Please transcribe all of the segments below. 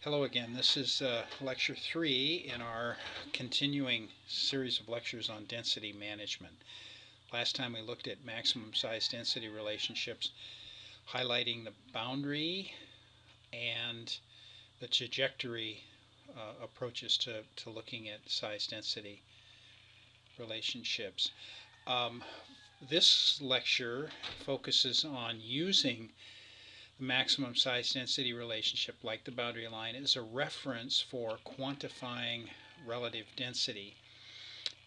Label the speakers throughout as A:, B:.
A: Hello again. This is lecture 3 in our continuing series of lectures on density management. Last time we looked at maximum size density relationships, highlighting the boundary and the trajectory approaches to looking at size density relationships. This lecture focuses on using maximum size density relationship, like the boundary line, is a reference for quantifying relative density.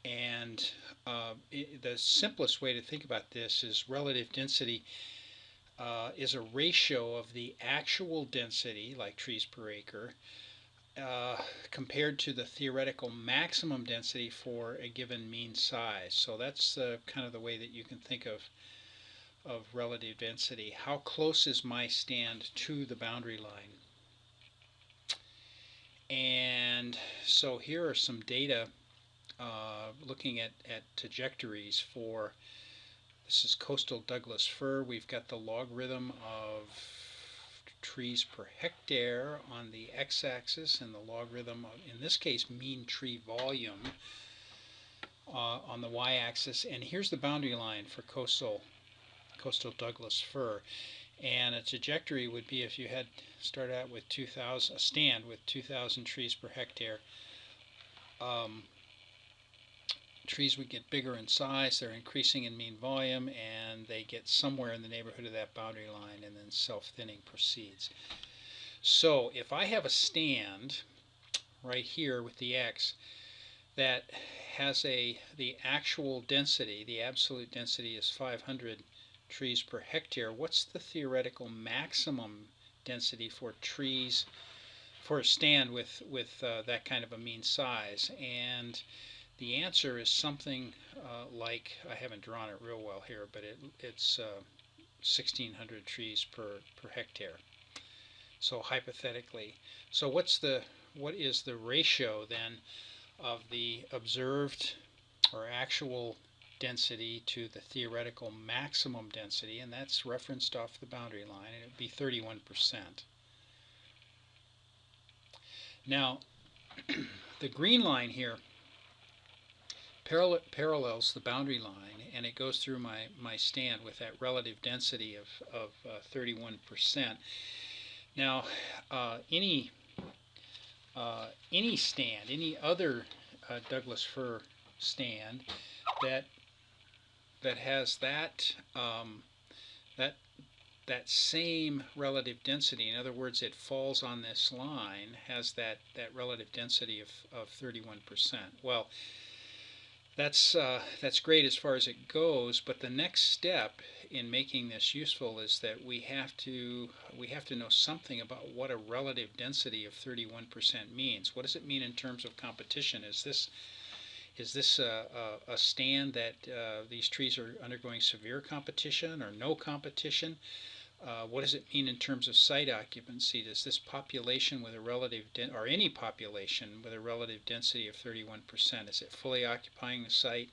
A: And the simplest way to think about this is relative density is a ratio of the actual density, like trees per acre, compared to the theoretical maximum density for a given mean size. So that's kind of the way that you can think of relative density. How close is my stand to the boundary line? And so here are some data looking at trajectories for, this is coastal Douglas fir. We've got the logarithm of trees per hectare on the x-axis and the logarithm of, in this case, mean tree volume on the y-axis. And here's the boundary line for coastal Douglas fir, and a trajectory would be, if you had started out with 2,000, a stand with 2,000 trees per hectare, trees would get bigger in size, they're increasing in mean volume, and they get somewhere in the neighborhood of that boundary line, and then self-thinning proceeds. So if I have a stand right here with the x that has the actual density, the absolute density is 500 trees per hectare, what's the theoretical maximum density for trees, for a stand with that kind of a mean size? And the answer is something like, I haven't drawn it real well here, but it's 1,600 trees per hectare. So hypothetically, so what is the ratio then of the observed or actual density to the theoretical maximum density? And that's referenced off the boundary line, and it would be 31%. Now, the green line here parallels the boundary line, and it goes through my stand with that relative density of 31%. Now, any stand, any other Douglas fir stand that has that same relative density, in other words, it falls on this line, has that relative density of 31%. Well, that's great as far as it goes, but the next step in making this useful is that we have to know something about what a relative density of 31% means. What does it mean in terms of competition? Is this a stand that these trees are undergoing severe competition or no competition? What does it mean in terms of site occupancy? Does this population with a relative, or any population with a relative density of 31%, is it fully occupying the site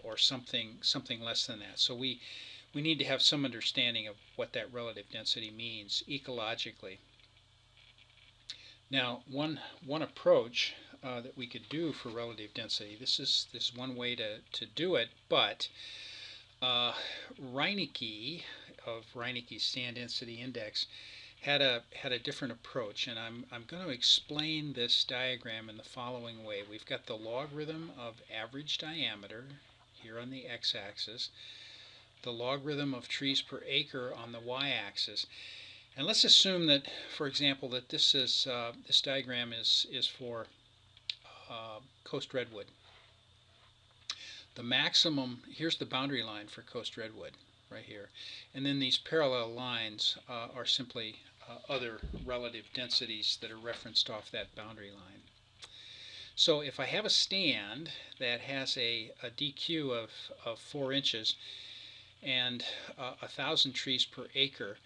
A: or something less than that? So we need to have some understanding of what that relative density means ecologically. Now, one approach that we could do for relative density, this is one way to do it, but Reinecke of Reinecke's stand density index had a different approach, and I'm going to explain this diagram in the following way. We've got the logarithm of average diameter here on the x-axis, the logarithm of trees per acre on the y-axis, and let's assume that, for example, that this diagram is for coast redwood. The maximum, here's the boundary line for coast redwood right here, and then these parallel lines are simply other relative densities that are referenced off that boundary line. So if I have a stand that has a DQ of 4 inches and 1,000 trees per acre,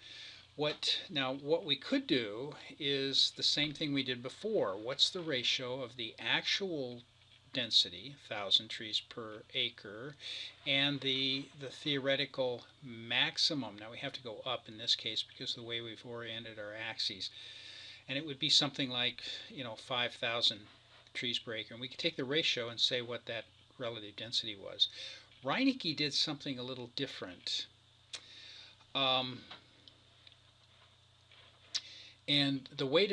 A: what we could do is the same thing we did before. What's the ratio of the actual density, 1,000 trees per acre, and the theoretical maximum? Now we have to go up in this case because of the way we've oriented our axes. and it would be something like 5,000 trees per acre. And we could take the ratio and say what that relative density was. Reineke did something a little different. And the way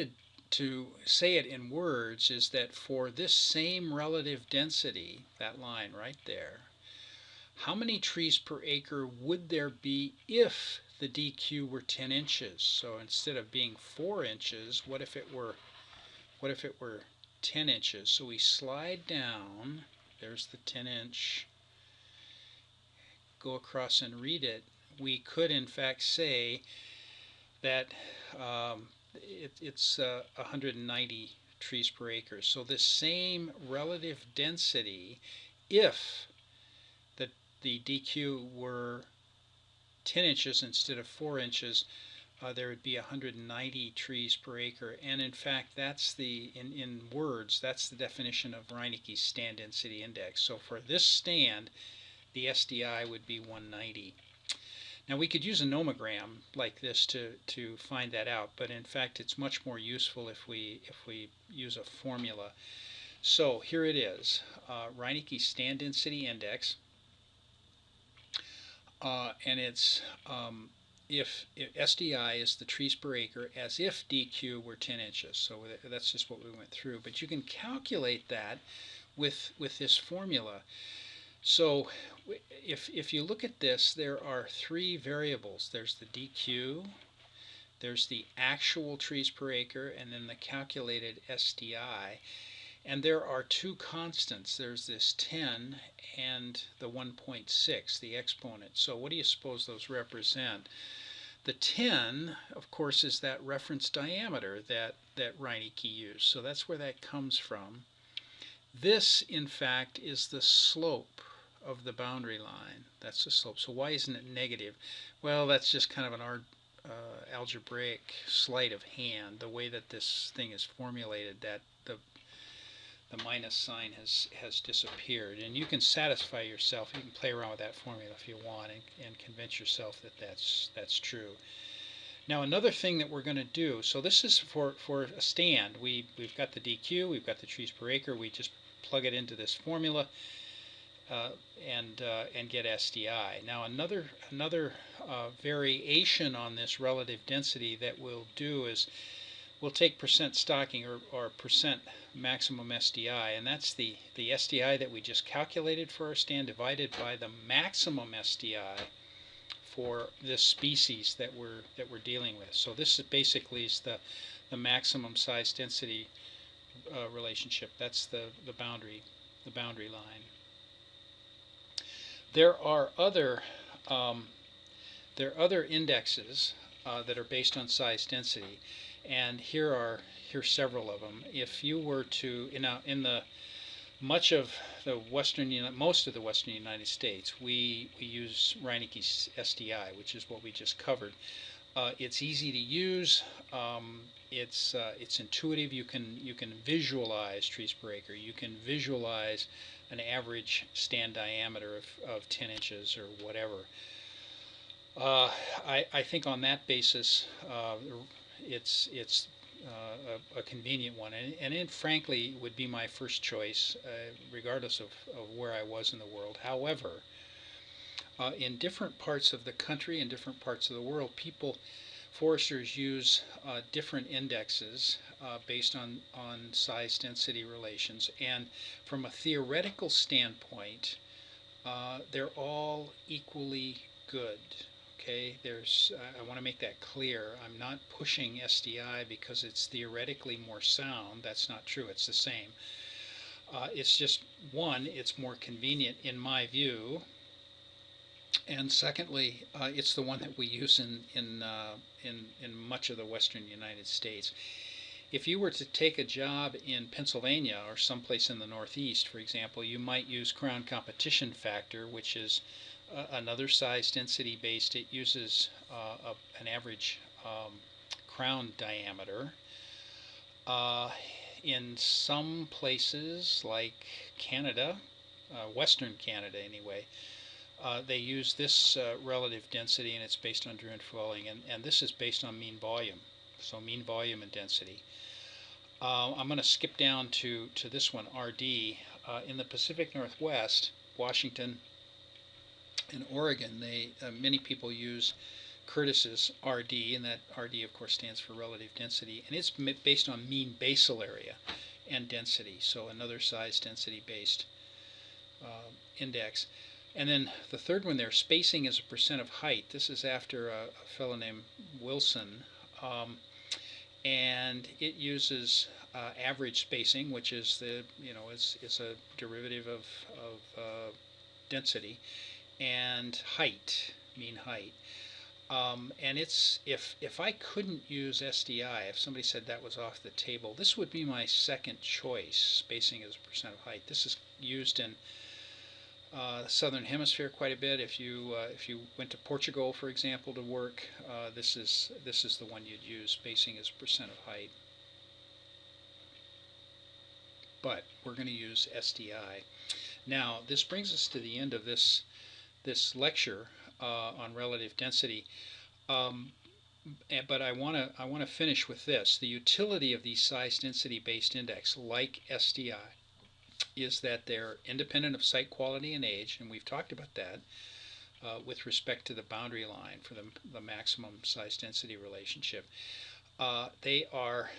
A: to say it in words is that for this same relative density, that line right there, how many trees per acre would there be if the DQ were 10 inches? So instead of being 4 inches, what if it were 10 inches? So we slide down, there's the 10 inch, go across and read it. We could in fact say that it's 190 trees per acre. So this same relative density, if the DQ were 10 inches instead of 4 inches, there would be 190 trees per acre. And in fact, that's in words, that's the definition of Reineke's stand density index. So for this stand, the SDI would be 190. Now we could use a nomogram like this to find that out, but in fact it's much more useful if we use a formula. So here it is, Reineke's stand density index, and it's if SDI is the trees per acre as if DQ were 10 inches. So that's just what we went through. But you can calculate that with this formula. So if you look at this, there are three variables. There's the DQ, there's the actual trees per acre, and then the calculated SDI. And there are two constants. There's this 10 and the 1.6, the exponent. So what do you suppose those represent? The 10, of course, is that reference diameter that Reineke used. So that's where that comes from. This, in fact, is the slope of the boundary line. That's the slope. So why isn't it negative? Well, that's just kind of an algebraic sleight of hand. The way that this thing is formulated, that the minus sign has disappeared. And you can satisfy yourself. You can play around with that formula if you want and convince yourself that that's true. Now another thing that we're going to do, so this is for a stand. We've got the DQ, we've got the trees per acre. We just plug it into this formula and get SDI. Now another variation on this relative density that we'll do is we'll take percent stocking or percent maximum SDI, and that's the SDI that we just calculated for our stand divided by the maximum SDI for this species that we're dealing with. So this is basically the maximum size density relationship. That's the boundary line. There are other indexes that are based on size density, and here's several of them. If you were to in the most of the western United States, we use Reineke's SDI, which is what we just covered. It's easy to use. It's intuitive. You can visualize trees per acre. You can visualize an average stand diameter of 10 inches or whatever. I think on that basis, it's a convenient one, and it frankly would be my first choice, regardless of where I was in the world. However, in different parts of the country and different parts of the world, foresters use different indexes based on size density relations, and from a theoretical standpoint, they're all equally good. Okay, I want to make that clear. I'm not pushing SDI because it's theoretically more sound. That's not true. It's the same. It's just, one, it's more convenient in my view, and secondly, it's the one that we use in much of the western United States. If you were to take a job in Pennsylvania or someplace in the Northeast, for example, you might use Crown Competition Factor, which is another size density based. It uses an average crown diameter. In some places like Canada, Western Canada anyway, they use this relative density, and it's based on Druin-Fuelling, and this is based on mean volume. so mean volume and density. I'm going to skip down to this one, RD. In the Pacific Northwest, Washington and Oregon, many people use Curtis's RD, and that RD of course stands for relative density, and it's based on mean basal area and density, so another size density based index. And then the third one there, spacing as a percent of height. This is after a fellow named Wilson, and it uses average spacing, which is is a derivative of density, and height, mean height. And if I couldn't use SDI, if somebody said that was off the table, this would be my second choice, spacing as a percent of height. This is used in the Southern Hemisphere quite a bit. If you went to Portugal, for example, to work, this is the one you'd use, spacing as a percent of height. But we're going to use SDI. Now, this brings us to the end of this lecture on relative density. But I want to finish with this. The utility of these size density based index, like SDI, is that they're independent of site quality and age, and we've talked about that with respect to the boundary line for the maximum size density relationship. They are,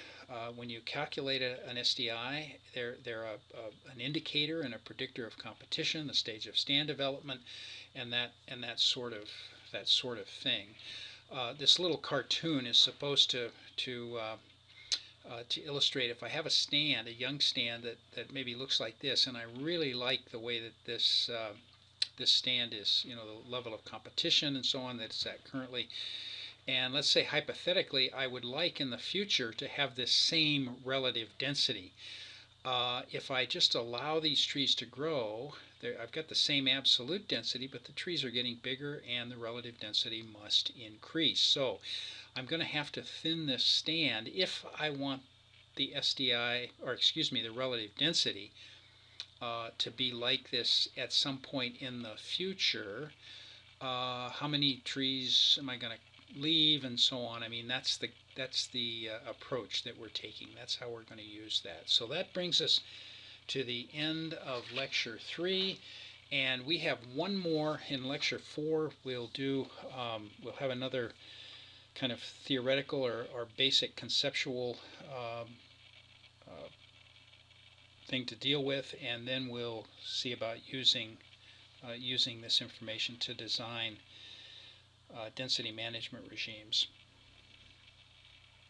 A: when you calculate an SDI, they're an indicator and a predictor of competition, the stage of stand development, and that sort of thing. This little cartoon is supposed to illustrate, if I have a young stand that maybe looks like this, and I really like the way that this stand is, the level of competition and so on that it's at currently. And let's say hypothetically, I would like in the future to have this same relative density. If I just allow these trees to grow, I've got the same absolute density, but the trees are getting bigger and the relative density must increase. So I'm going to have to thin this stand if I want the SDI, or excuse me, the relative density to be like this at some point in the future. How many trees am I going to leave and so on? I mean, that's the approach that we're taking. That's how we're going to use that. So that brings us to the end of lecture 3, and we have one more in lecture 4. We'll have another kind of theoretical or basic conceptual thing to deal with, and then we'll see about using this information to design density management regimes.